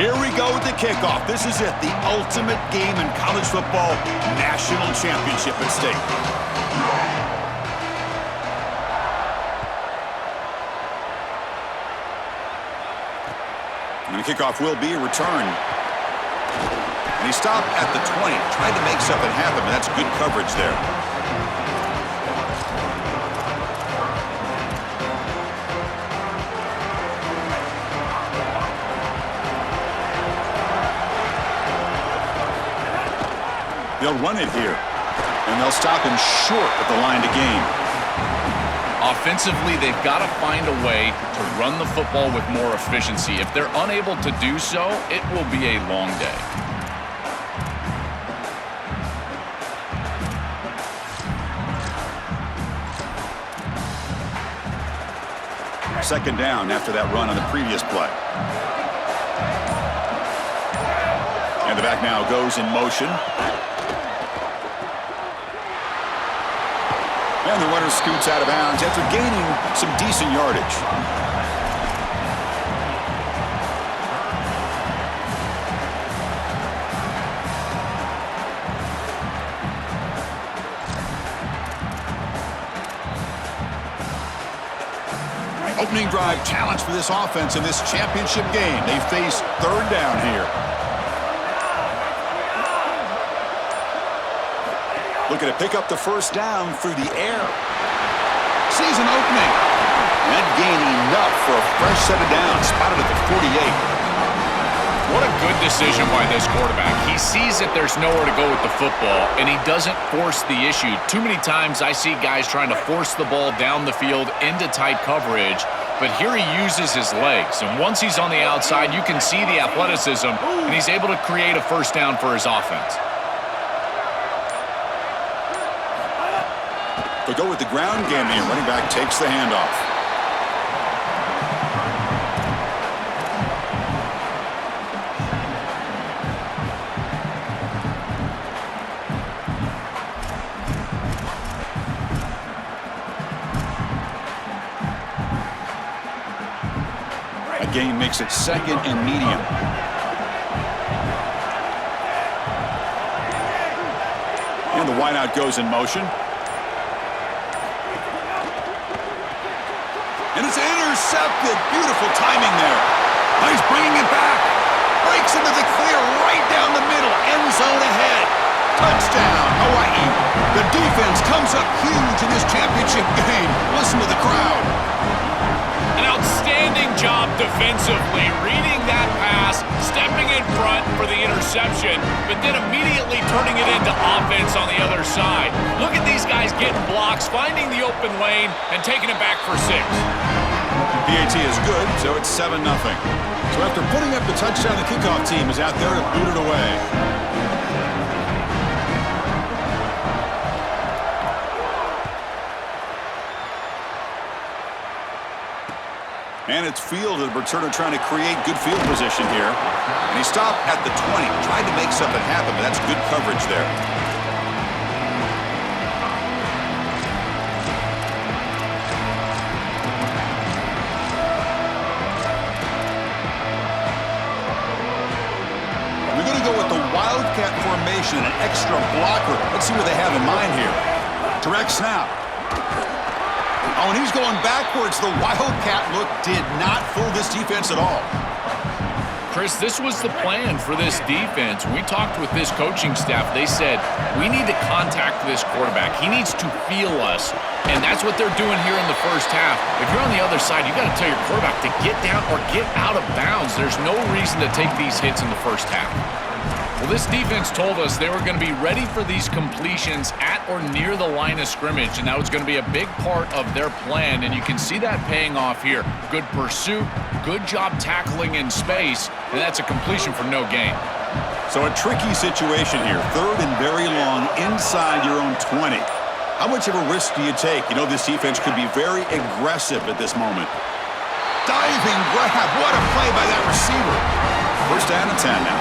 Here we go with the kickoff. This is it, the ultimate game in college football, national championship at stake. And the kickoff will be a return. And he stopped at the 20, tried to make something happen, but that's good coverage there. They'll run it here, and they'll stop him short at the line to gain. Offensively, they've got to find a way to run the football with more efficiency. If they're unable to do so, it will be a long day. Second down after that run on the previous play. And the back now goes in motion. And the runner scoots out of bounds after gaining some decent yardage. Opening drive challenge for this offense in this championship game. They face third down here. Looking to pick up the first down through the air. Sees an opening. And gain enough for a fresh set of downs. Spotted at the 48. What a good decision by this quarterback. He sees that there's nowhere to go with the football, and he doesn't force the issue. Too many times I see guys trying to force the ball down the field into tight coverage, but here he uses his legs. And once he's on the outside, you can see the athleticism, and he's able to create a first down for his offense. They go with the ground game here. Running back takes the handoff. A gain makes it second and medium. And the wideout goes in motion. And it's intercepted. Beautiful timing there. He's bringing it back. Breaks into the clear right down the middle. End zone ahead. Touchdown, Hawaii. The defense comes up huge in this championship game. Listen to the crowd. An outstanding job defensively, reading that pass, stepping in front for the interception, but then immediately turning it into offense on the other side. Look at these guys getting blocks, finding the open lane, and taking it back for 6. PAT is good, so it's 7-0. So after putting up the touchdown, the kickoff team is out there to boot it away. And it's fielded. Returner trying to create good field position here. And he stopped at the 20. Tried to make something happen, but that's good coverage there. We're going to go with the Wildcat formation, an extra blocker. Let's see what they have in mind here. Direct snap. Oh, and he's going backwards. The Wildcat look did not fool this defense at all. Chris, this was the plan for this defense. When we talked with this coaching staff, they said, we need to contact this quarterback. He needs to feel us, and that's what they're doing here in the first half. If you're on the other side, you got to tell your quarterback to get down or get out of bounds. There's no reason to take these hits in the first half. Well, this defense told us they were going to be ready for these completions at or near the line of scrimmage, and that was going to be a big part of their plan, and you can see that paying off here. Good pursuit, good job tackling in space, and that's a completion for no gain. So a tricky situation here. Third and very long inside your own 20. How much of a risk do you take? You know this defense could be very aggressive at this moment. Diving grab. What a play by that receiver. First down and 10 now.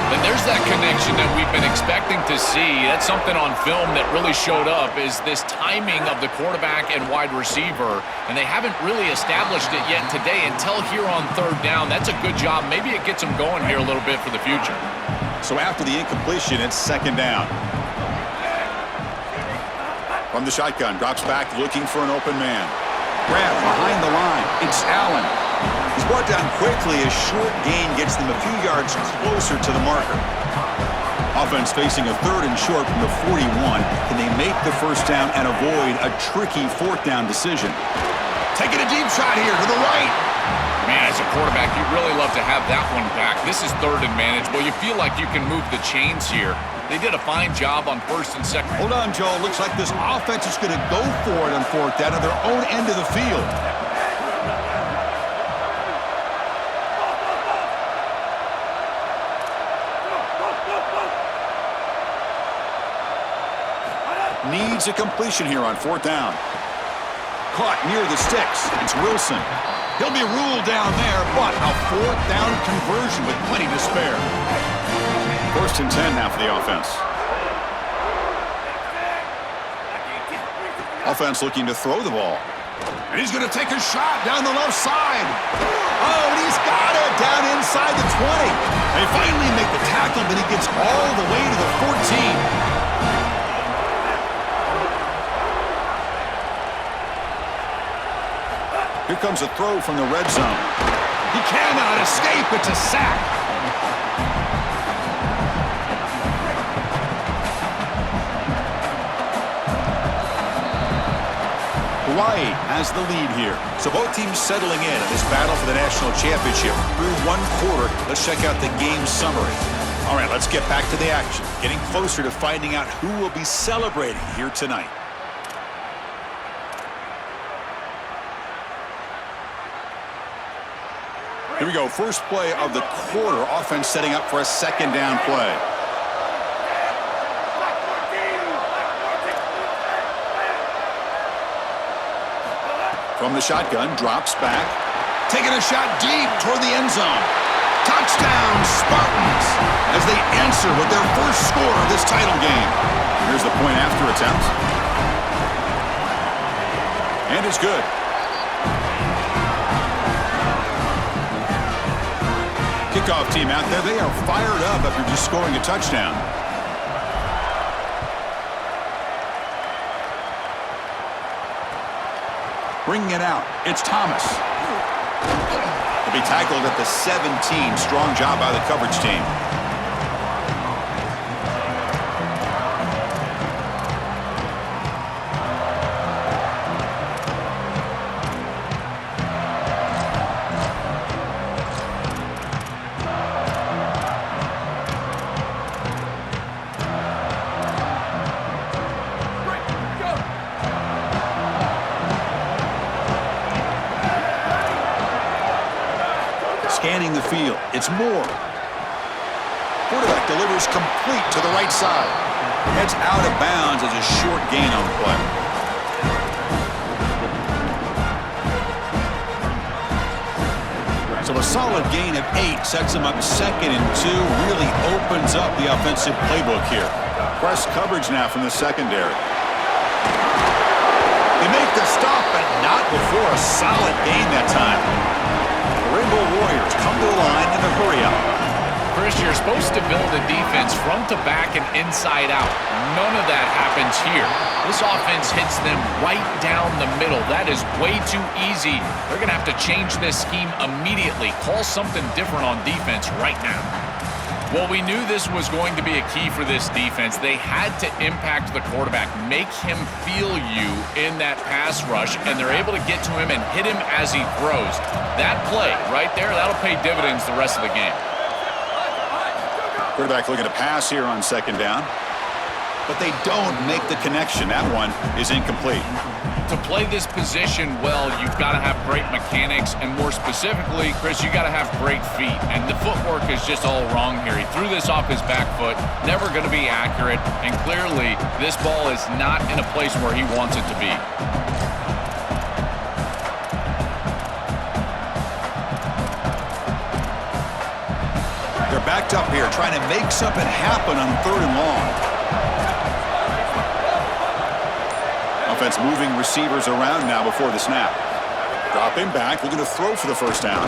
And there's that connection that we've been expecting to see. That's something on film that really showed up, is this timing of the quarterback and wide receiver, and they haven't really established it yet today until here on third down. That's a good job. Maybe it gets them going here a little bit for the future. So after the incompletion, it's second down. From the shotgun, drops back looking for an open man. Grab behind the line. It's Allen. He's brought down quickly. A short gain gets them a few yards closer to the marker. Offense facing a third and short from the 41. Can they make the first down and avoid a tricky fourth down decision? Taking a deep shot here to the right. Man, as a quarterback, you'd really love to have that one back. This is third and manageable. You feel like you can move the chains here. They did a fine job on first and second. Hold on, Joe. Looks like this offense is going to go for it on fourth down at their own end of the field. Needs a completion here on fourth down. Caught near the sticks. It's Wilson. He'll be ruled down there, but a fourth down conversion with plenty to spare. First and 10 now for the offense. Offense looking to throw the ball. And he's going to take a shot down the left side. Oh, and he's got it down inside the 20. They finally make the tackle, but he gets all the way to the 14. Here comes a throw from the red zone. He cannot escape. It's a sack. Hawaii has the lead here. So both teams settling in this battle for the national championship. Through one quarter, let's check out the game summary. All right, let's get back to the action. Getting closer to finding out who will be celebrating here tonight. Here we go. First play of the quarter. Offense setting up for a second down play. From the shotgun, drops back. Taking a shot deep toward the end zone. Touchdown, Spartans, as they answer with their first score of this title game. Here's the point after attempt. And it's good. Kickoff team out there. They are fired up after just scoring a touchdown. Bringing it out, it's Thomas. He'll be tackled at the 17. Strong job by the coverage team. Scanning the field. It's Moore. Quarterback delivers complete to the right side. Heads out of bounds as a short gain on the play. So a solid gain of 8 sets him up second and 2. Really opens up the offensive playbook here. Press coverage now from the secondary. They make the stop, but not before a solid gain that time. Rainbow Warriors come to the line in a hurry up. Chris, you're supposed to build a defense front to back and inside out. None of that happens here. This offense hits them right down the middle. That is way too easy. They're going to have to change this scheme immediately. Call something different on defense right now. Well, we knew this was going to be a key for this defense. They had to impact the quarterback, make him feel you in that pass rush, and they're able to get to him and hit him as he throws. That play right there, that'll pay dividends the rest of the game. Quarterback looking to pass here on second down, but they don't make the connection. That one is incomplete. To play this position well, you've got to have great mechanics, and more specifically, Chris, you got to have great feet. And the footwork is just all wrong here. He threw this off his back foot, never going to be accurate, and clearly this ball is not in a place where he wants it to be. backed up here, trying to make something happen on 3rd and long. Offense moving receivers around now before the snap. Dropping back, looking to throw for the first down.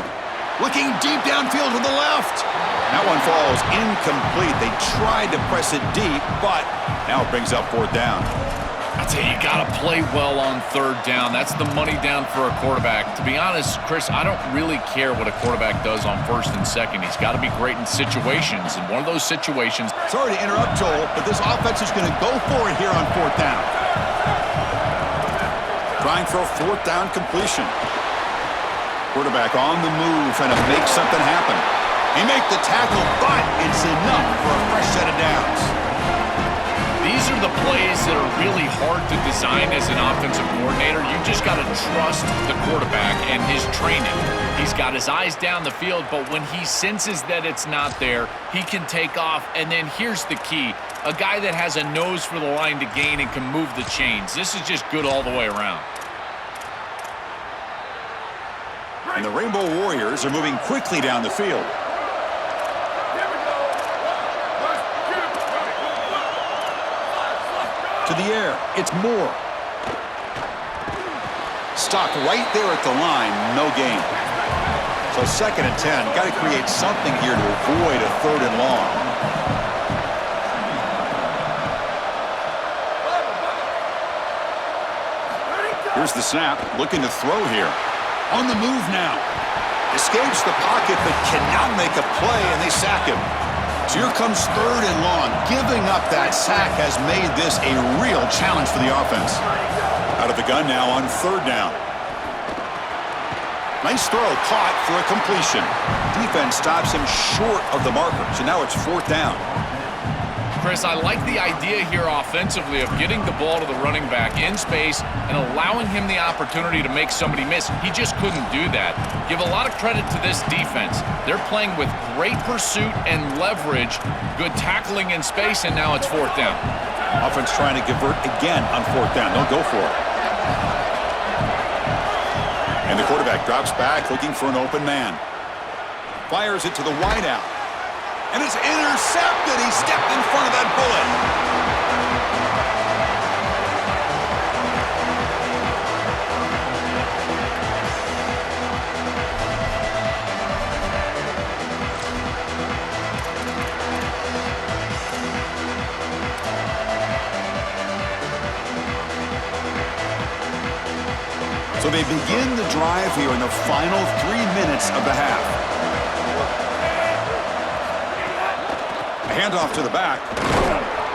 Looking deep downfield to the left. That one falls incomplete. They tried to press it deep, but now it brings up 4th down. I tell you, you got to play well on 3rd down. That's the money down for a quarterback. To be honest, Chris, I don't really care what a quarterback does on 1st and 2nd. He's got to be great in situations. And one of those situations... Sorry to interrupt, Joel, but this offense is going to go for it here on 4th down. Trying for a 4th down completion. Quarterback on the move, trying to make something happen. He makes the tackle, but it's enough for a fresh set of downs. These are the plays that are really hard to design as an offensive coordinator. You just got to trust the quarterback and his training. He's got his eyes down the field, but when he senses that it's not there, he can take off. And then here's the key. A guy that has a nose for the line to gain and can move the chains. This is just good all the way around. And the Rainbow Warriors are moving quickly down the field. To the air, it's Moore. Stopped right there at the line, no gain. So 2nd and 10, got to create something here to avoid a 3rd and long. Here's the snap, looking to throw here. On the move now. Escapes the pocket, but cannot make a play, and they sack him. So here comes 3rd and long. Giving up that sack has made this a real challenge for the offense. Out of the gun now on 3rd down. Nice throw, caught for a completion. Defense stops him short of the marker, so now it's 4th down. Chris, I like the idea here offensively of getting the ball to the running back in space and allowing him the opportunity to make somebody miss. He just couldn't do that. Give a lot of credit to this defense. They're playing with great pursuit and leverage, good tackling in space, and now it's 4th down. Offense trying to convert again on 4th down. They'll go for it. And the quarterback drops back looking for an open man. Fires it to the wideout. And it's intercepted. He stepped in front of that bullet. So they begin the drive here in the final 3 minutes of the half. A handoff to the back,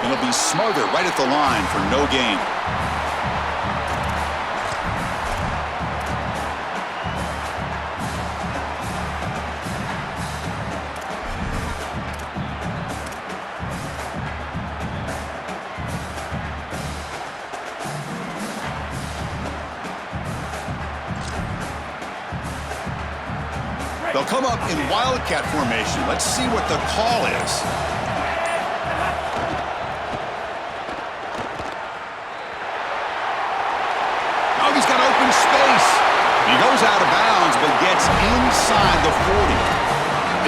and it'll be smothered right at the line for no gain. They'll come up in Wildcat formation. Let's see what the call is. Oh, he's got open space. He goes out of bounds, but gets inside the 40.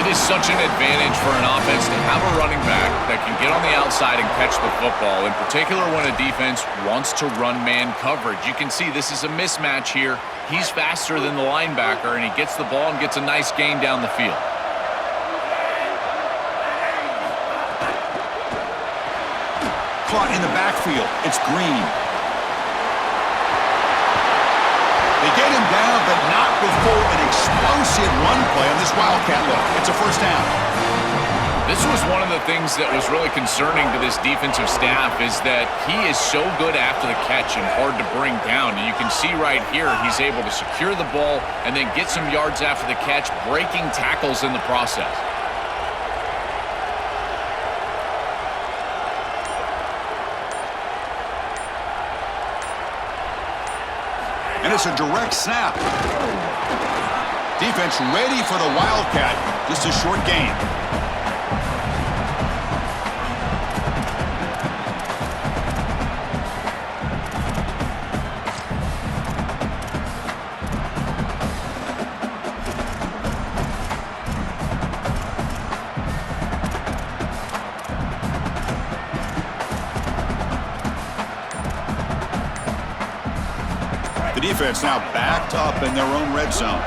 It is such an advantage for an offense to have a running back that can get on the outside and catch the football, in particular when a defense wants to run man coverage. You can see this is a mismatch here. He's faster than the linebacker, and he gets the ball and gets a nice gain down the field. Caught in the backfield. It's Green. They get him down, but not before an explosive run play on this Wildcat look. It's a first down. This was one of the things that was really concerning to this defensive staff is that he is so good after the catch and hard to bring down. And you can see right here he's able to secure the ball and then get some yards after the catch, breaking tackles in the process. And it's a direct snap. Defense ready for the Wildcat. Just a short gain. defense now backed up in their own red zone.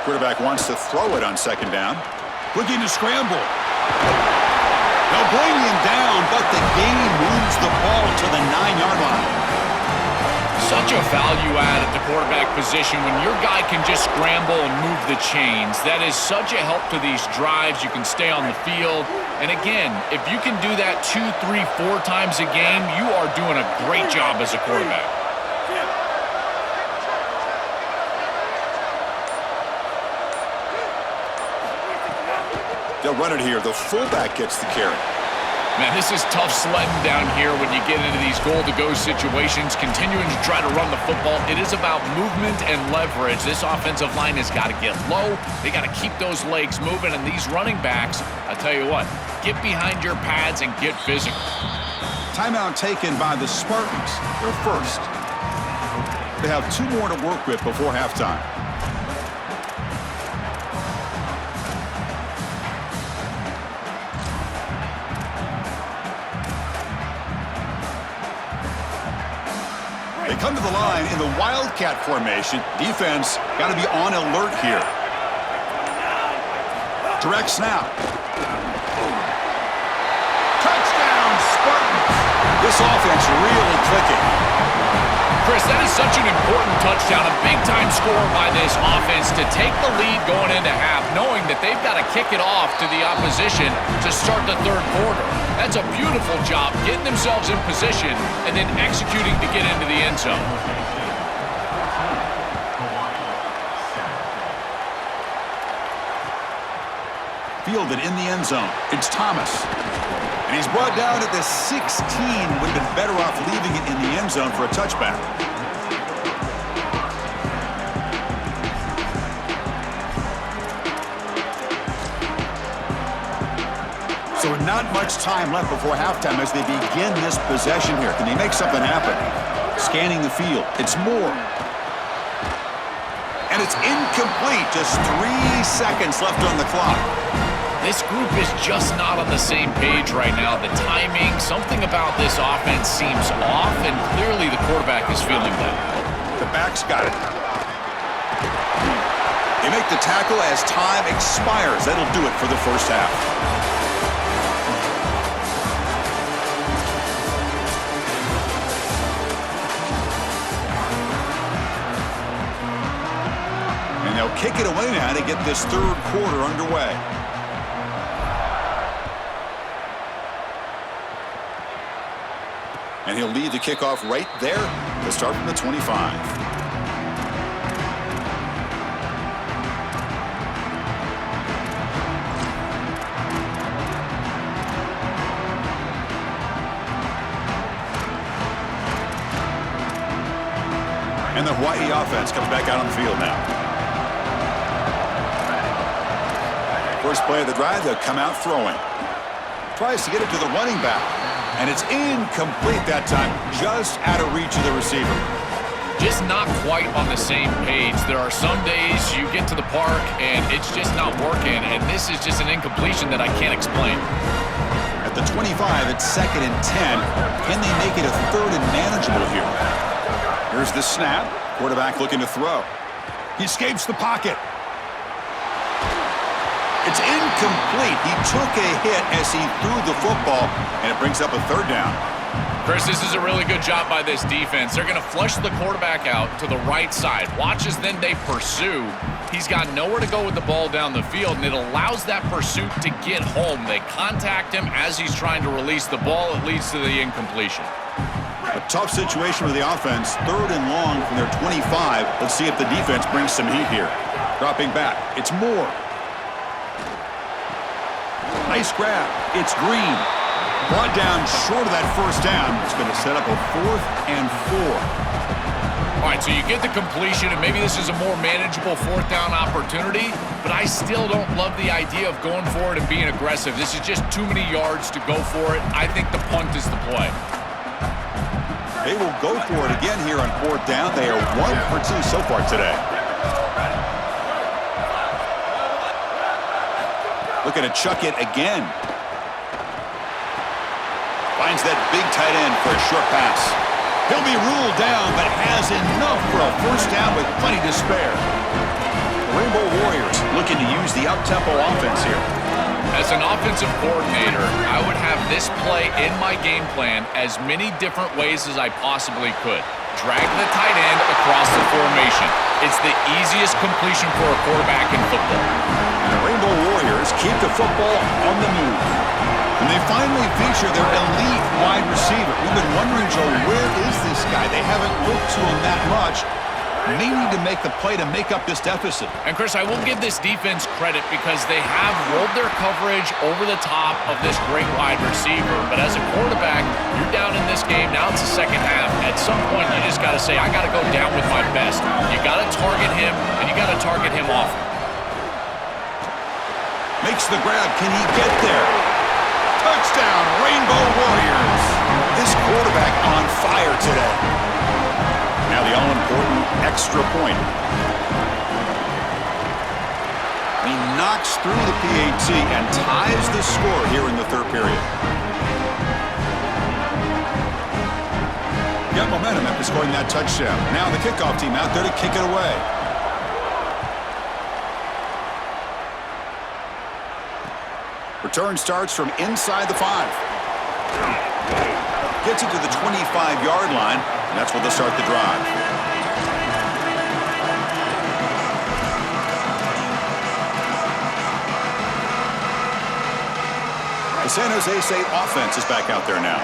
Quarterback wants to throw it on second down. Looking to scramble. They'll bring him down, but the game moves the ball to the 9-yard line. Such a value add at the quarterback position when your guy can just scramble and move the chains. That is such a help to these drives. You can stay on the field. And again, if you can do that 2, 3, 4 times a game, you are doing a great job as a quarterback. They'll run it here. The fullback gets the carry. Man, this is tough sledding down here when you get into these goal-to-go situations, continuing to try to run the football. It is about movement and leverage. This offensive line has got to get low. They got to keep those legs moving, and these running backs, I tell you what, get behind your pads and get physical. Timeout taken by the Spartans. They're first. They have 2 more to work with before halftime. They come to the line in the Wildcat formation. Defense got to be on alert here. Direct snap. Touchdown, Spartans. This offense really clicking. Chris, that is such an important touchdown, a big-time score by this offense to take the lead going into half, knowing that they've got to kick it off to the opposition to start the third quarter. That's a beautiful job, getting themselves in position and then executing to get into the end zone. Fielded in the end zone. It's Thomas. And he's brought down at the 16. Would have been better off leaving it in the end zone for a touchback. So not much time left before halftime as they begin this possession here. Can they make something happen? Scanning the field. It's Moore. And it's incomplete. Just 3 seconds left on the clock. This group is just not on the same page right now. The timing, something about this offense seems off, and clearly the quarterback is feeling that. The back's got it. They make the tackle as time expires. That'll do it for the first half. And they'll kick it away now to get this third quarter underway. And he'll lead the kickoff right there to start from the 25. And the Hawaii offense comes back out on the field now. First play of the drive, they'll come out throwing. Tries to get it to the running back. And it's incomplete that time, just out of reach of the receiver. Just not quite on the same page. There are some days you get to the park and it's just not working, and this is just an incompletion that I can't explain. At the 25, it's 2nd and 10. Can they make it a 3rd and manageable here? Here's the snap. Quarterback looking to throw. He escapes the pocket. It's incomplete. He took a hit as he threw the football, and it brings up a 3rd down. Chris, this is a really good job by this defense. They're going to flush the quarterback out to the right side. Watch as then they pursue. He's got nowhere to go with the ball down the field, and it allows that pursuit to get home. They contact him as he's trying to release the ball. It leads to the incompletion. A tough situation for the offense. 3rd and long from their 25. Let's see if the defense brings some heat here. Dropping back. It's Moore. Nice grab. It's Green. Brought down short of that first down. It's going to set up a 4th and 4. All right, so you get the completion, and maybe this is a more manageable 4th down opportunity, but I still don't love the idea of going for it and being aggressive. This is just too many yards to go for it. I think the punt is the play. They will go for it again here on 4th down. They are 1 for 2 so far today. Looking to chuck it again. Finds that big tight end for a short pass. He'll be ruled down, but has enough for a first down with plenty to spare. The Rainbow Warriors looking to use the up-tempo offense here. As an offensive coordinator, I would have this play in my game plan as many different ways as I possibly could. Drag the tight end across the formation. It's the easiest completion for a quarterback in football. And the Rainbow Warriors keep the football on the move. And they finally feature their elite wide receiver. We've been wondering, Joe, where is this guy? They haven't looked to him that much. May need to make the play to make up this deficit. And, Chris, I will give this defense credit because they have rolled their coverage over the top of this great wide receiver. But as a quarterback, you're down in this game. Now it's the second half. At some point, you just got to say, I got to go down with my best. You got to target him, and you got to target him often. Makes the grab. Can he get there? Touchdown, Rainbow Warriors. This quarterback on fire today. Now the all-important extra point. He knocks through the PAT and ties the score here in the third period. Got momentum after scoring that touchdown. Now the kickoff team out there to kick it away. Return starts from inside the 5. Gets it to the 25-yard line, and that's where they'll start the drive. The San Jose State offense is back out there now.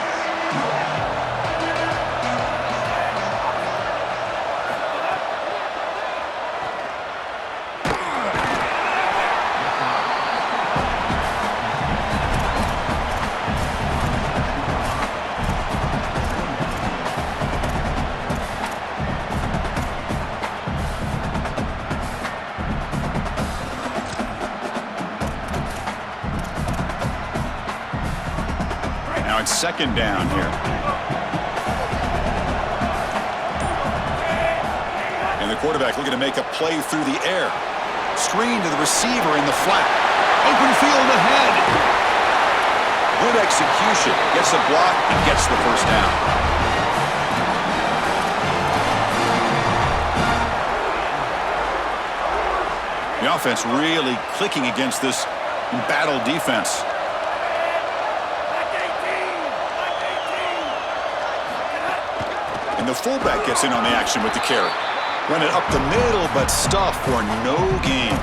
Now it's second down here. And the quarterback looking to make a play through the air. Screen to the receiver in the flat. Open field ahead. Good execution. Gets the block and gets the first down. The offense really clicking against this embattled defense. And the fullback gets in on the action with the carry. Run it up the middle, but stuff for no gain.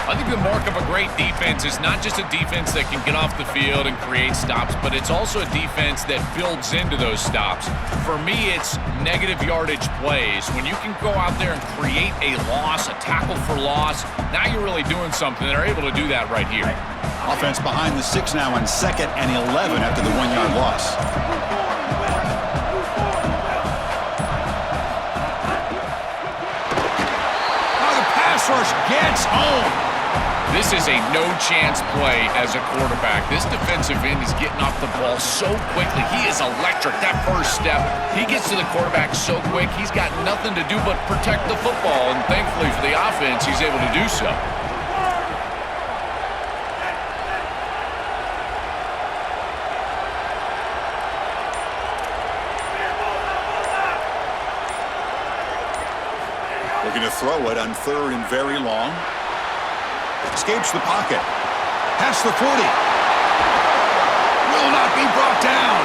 I think the mark of a great defense is not just a defense that can get off the field and create stops, but it's also a defense that builds into those stops. For me, it's negative yardage plays. When you can go out there and create a loss, a tackle for loss, now you're really doing something. They're able to do that right here. Offense behind the 6 now on 2nd and 11 after the 1-yard loss. Rush gets home. This is a no-chance play as a quarterback. This defensive end is getting off the ball so quickly. He is electric. That first step, he gets to the quarterback so quick, he's got nothing to do but protect the football. And thankfully for the offense, he's able to do so. Looking to throw it on 3rd and very long. Escapes the pocket. Past the 40. Will not be brought down.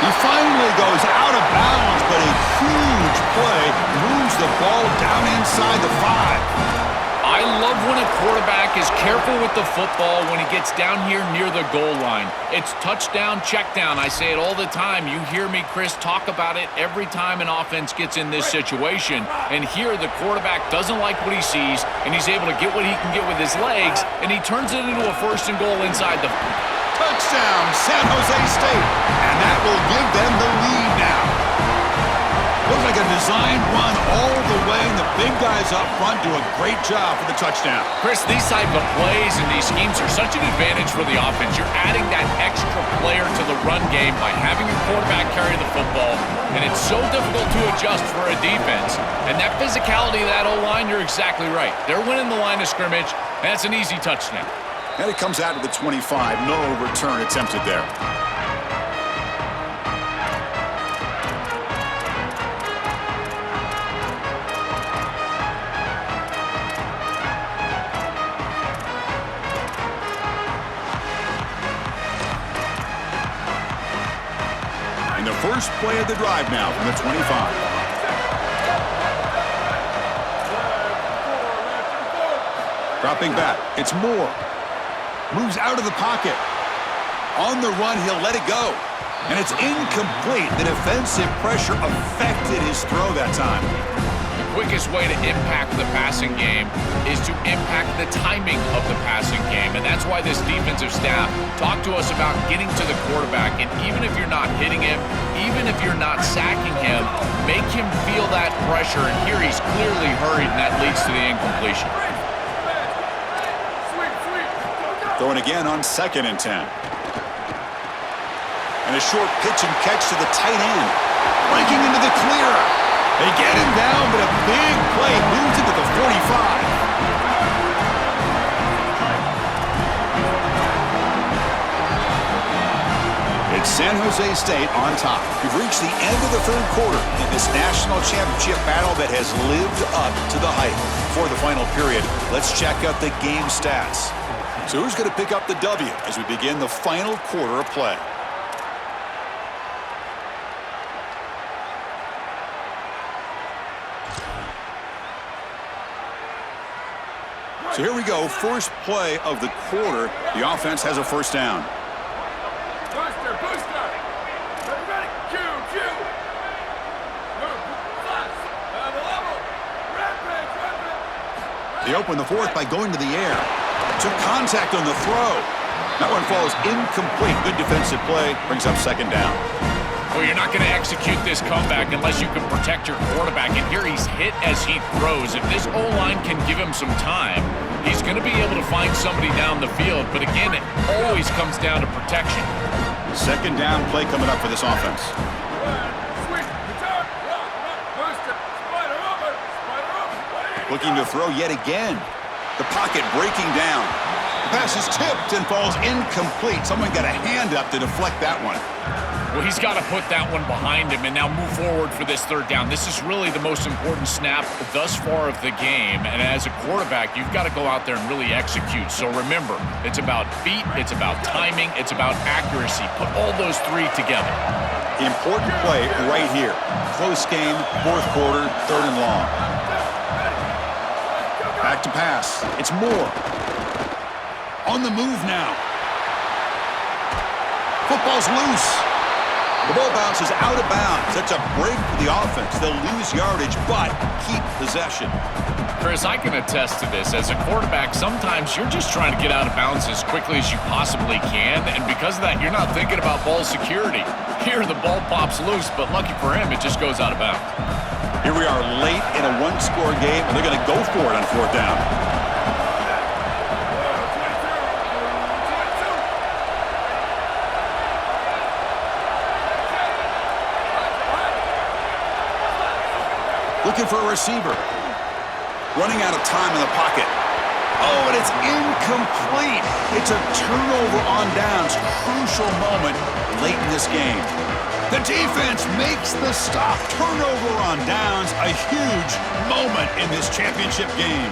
He finally goes out of bounds, but a huge play moves the ball down inside the 5. I love when a quarterback is careful with the football when he gets down here near the goal line. It's touchdown, check down. I say it all the time. You hear me, Chris, talk about it every time an offense gets in this situation. And here the quarterback doesn't like what he sees, and he's able to get what he can get with his legs, and he turns it into a 1st and goal inside the... Touchdown, San Jose State. And that will give them the lead now. Looks like a designed run all the way, and the big guys up front do a great job for the touchdown. Chris, these type of plays and these schemes are such an advantage for the offense. You're adding that extra player to the run game by having your quarterback carry the football, and it's so difficult to adjust for a defense. And that physicality of that O-line, you're exactly right. They're winning the line of scrimmage, and that's an easy touchdown. And it comes out to the 25. No return attempted there. first play of the drive now from the 25. Dropping back. It's Moore. Moves out of the pocket. On the run, he'll let it go. And it's incomplete. The defensive pressure affected his throw that time. The quickest way to impact the passing game is to impact the timing of the passing game. And that's why this defensive staff talked to us about getting to the quarterback. And even if you're not hitting him, even if you're not sacking him, make him feel that pressure. And here he's clearly hurried, and that leads to the incompletion. Throwing again on 2nd and 10. And a short pitch and catch to the tight end. Breaking into the clear. They get him down, but a big play moves into the 45. It's San Jose State on top. We've reached the end of the 3rd quarter in this national championship battle that has lived up to the hype. For the final period, let's check out the game stats. So who's going to pick up the W as we begin the final quarter of play? So here we go, first play of the quarter. The offense has a first down. Booster, booster! Ready, Q, Q! Level! Rampage! They open the 4th by going to the air. Took contact on the throw. That one falls incomplete. Good defensive play. Brings up 2nd down. Well, you're not going to execute this comeback unless you can protect your quarterback. And here he's hit as he throws. If this O-line can give him some time, he's going to be able to find somebody down the field. But again, it always comes down to protection. 2nd down play coming up for this offense. Looking to throw yet again. The pocket breaking down. The pass is tipped and falls incomplete. Someone got a hand up to deflect that one. Well, he's got to put that one behind him and now move forward for this 3rd down. This is really the most important snap thus far of the game. And as a quarterback, you've got to go out there and really execute. So remember, it's about feet, it's about timing, it's about accuracy. Put all those 3 together. Important play right here. Close game, 4th quarter, 3rd and long. Back to pass. It's Moore. On the move now. Football's loose. The ball bounces out of bounds. That's a break for the offense. They'll lose yardage, but keep possession. Chris, I can attest to this. As a quarterback, sometimes you're just trying to get out of bounds as quickly as you possibly can, and because of that, you're not thinking about ball security. Here, the ball pops loose, but lucky for him, it just goes out of bounds. Here we are late in a 1-score game, and they're going to go for it on 4th down. Looking for a receiver. Running out of time in the pocket. Oh, and it's incomplete. It's a turnover on downs. Crucial moment late in this game. The defense makes the stop. Turnover on downs. A huge moment in this championship game.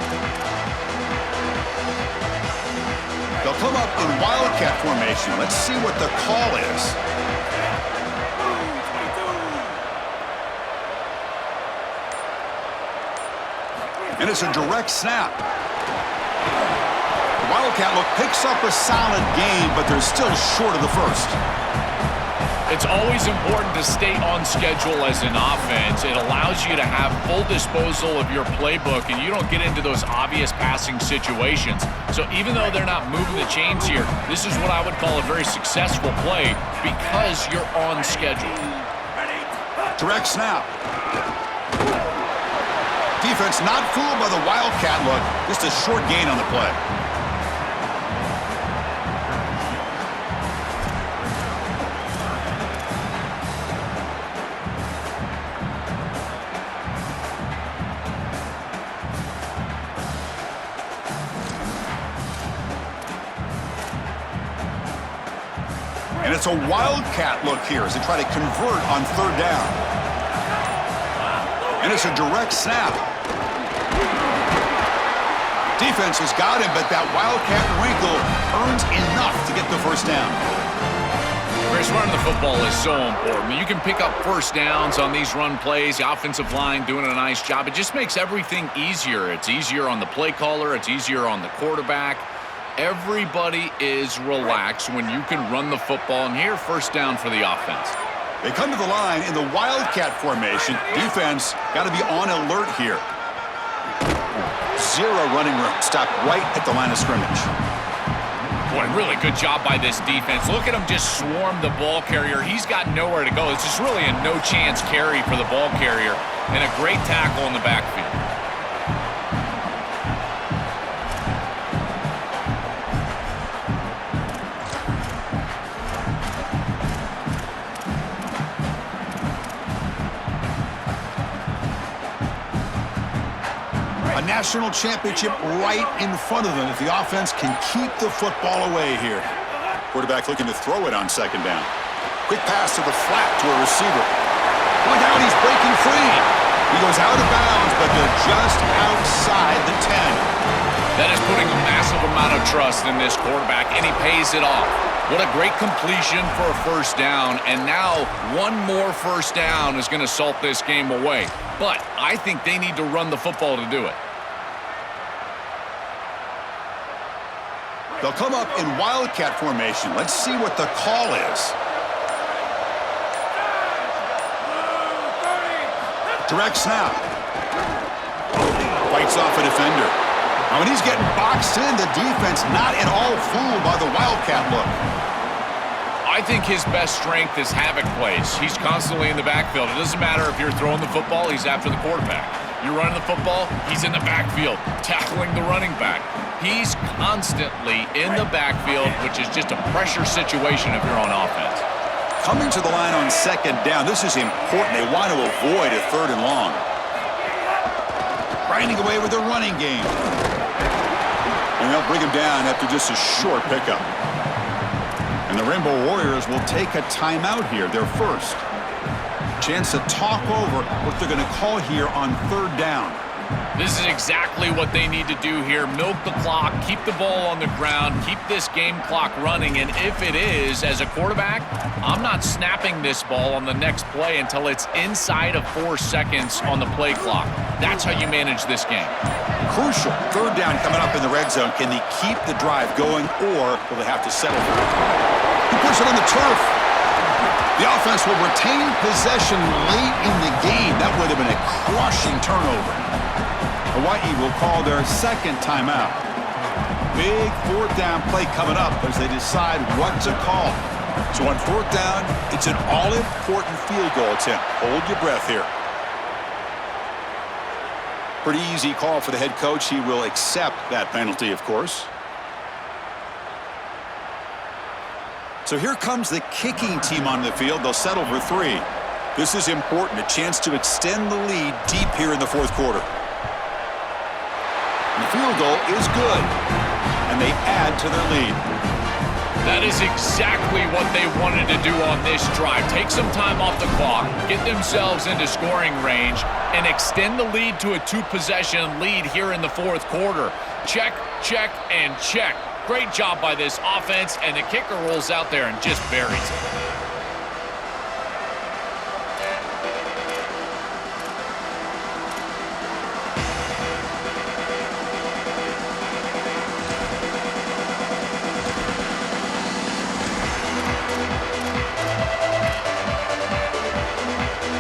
They'll come up in Wildcat formation. Let's see what the call is. And it's a direct snap. The Wildcat look picks up a solid game, but they're still short of the first. It's always important to stay on schedule as an offense. It allows you to have full disposal of your playbook, and you don't get into those obvious passing situations. So even though they're not moving the chains here, this is what I would call a very successful play because you're on schedule. Direct snap. Defense not fooled by the Wildcat look. Just a short gain on the play. And it's a Wildcat look here as they try to convert on 3rd down. And it's a direct snap. Defense has got him, but that Wildcat wrinkle earns enough to get the first down. Chris, Chris, running the football is so important. You can pick up first downs on these run plays. The offensive line doing a nice job. It just makes everything easier. It's easier on the play caller. It's easier on the quarterback. Everybody is relaxed when you can run the football. And here, first down for the offense. They come to the line in the Wildcat formation. Defense got to be on alert here. Zero running room. Stopped right at the line of scrimmage. Boy, really good job by this defense. Look at him just swarm the ball carrier. He's got nowhere to go. It's just really a no-chance carry for the ball carrier and a great tackle in the backfield. A national championship right in front of them if the offense can keep the football away here. Quarterback looking to throw it on second down. Quick pass to the flat to a receiver. Look out, he's breaking free. He goes out of bounds, but they're just outside the 10. That is putting a massive amount of trust in this quarterback, and he pays it off. What a great completion for a first down, and now one more first down is going to salt this game away. But I think they need to run the football to do it. They'll come up in Wildcat formation. Let's see what the call is. Direct snap. Fights off a defender. Now when he's getting boxed in, the defense not at all fooled by the Wildcat look. I think his best strength is havoc plays. He's constantly in the backfield. It doesn't matter if you're throwing the football, he's after the quarterback. You're running the football, he's in the backfield, tackling the running back. He's constantly in the backfield, which is just a pressure situation if you're on offense. Coming to the line on second down, this is important. They want to avoid a third and long. Grinding away with their running game. And they'll bring him down after just a short pickup. And the Rainbow Warriors will take a timeout here, their first. Chance to talk over what they're going to call here on third down. This is exactly what they need to do here. Milk the clock, keep the ball on the ground, keep this game clock running. And if it is, as a quarterback, I'm not snapping this ball on the next play until it's inside of 4 seconds on the play clock. That's how you manage this game. Crucial. Third down coming up in the red zone. Can they keep the drive going, or will they have to settle for it? He puts it on the turf. The offense will retain possession late in the game. That would have been a crushing turnover. Hawaii will call their second timeout. Big fourth down play coming up as they decide what to call. So on fourth down, it's an all-important field goal attempt. Hold your breath here. Pretty easy call for the head coach. He will accept that penalty, of course. So here comes the kicking team on the field. They'll settle for 3. This is important, a chance to extend the lead deep here in the fourth quarter. And the field goal is good, and they add to their lead. That is exactly what they wanted to do on this drive. Take some time off the clock, get themselves into scoring range, and extend the lead to a 2-possession lead here in the fourth quarter. Check, check, and check. Great job by this offense, and the kicker rolls out there and just buries it.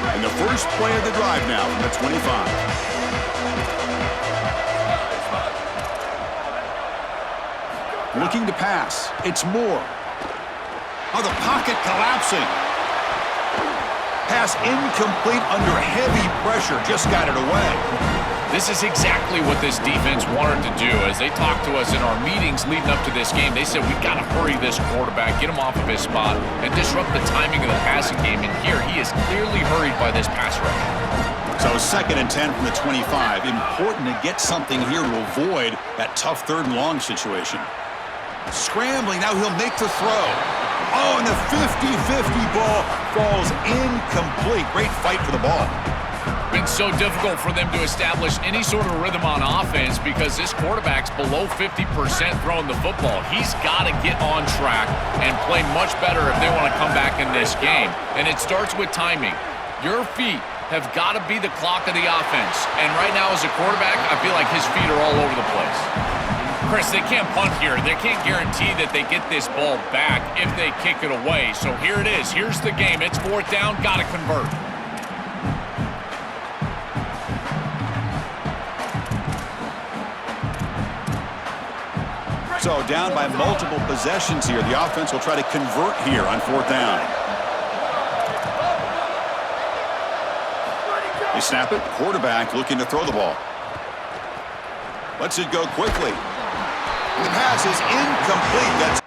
And the first play of the drive now from the 25. Looking to pass. It's Moore. Oh, the pocket collapsing. Pass incomplete under heavy pressure. Just got it away. This is exactly what this defense wanted to do. As they talked to us in our meetings leading up to this game, they said, we got to hurry this quarterback, get him off of his spot, and disrupt the timing of the passing game. And here, he is clearly hurried by this pass rush. So second and 10 from the 25. Important to get something here to avoid that tough third and long situation. Scrambling, now he'll make the throw. Oh, and the 50-50 ball falls incomplete. Great fight for the ball. Been so difficult for them to establish any sort of rhythm on offense because this quarterback's below 50% throwing the football. He's got to get on track and play much better if they want to come back in this game. And it starts with timing. Your feet have got to be the clock of the offense. And right now as a quarterback, I feel like his feet are all over the place. Chris, they can't punt here. They can't guarantee that they get this ball back if they kick it away. So here it is. Here's the game. It's fourth down. Got to convert. So down by multiple possessions here. The offense will try to convert here on fourth down. They snap it. Quarterback looking to throw the ball. Lets it go quickly. The pass is incomplete. That's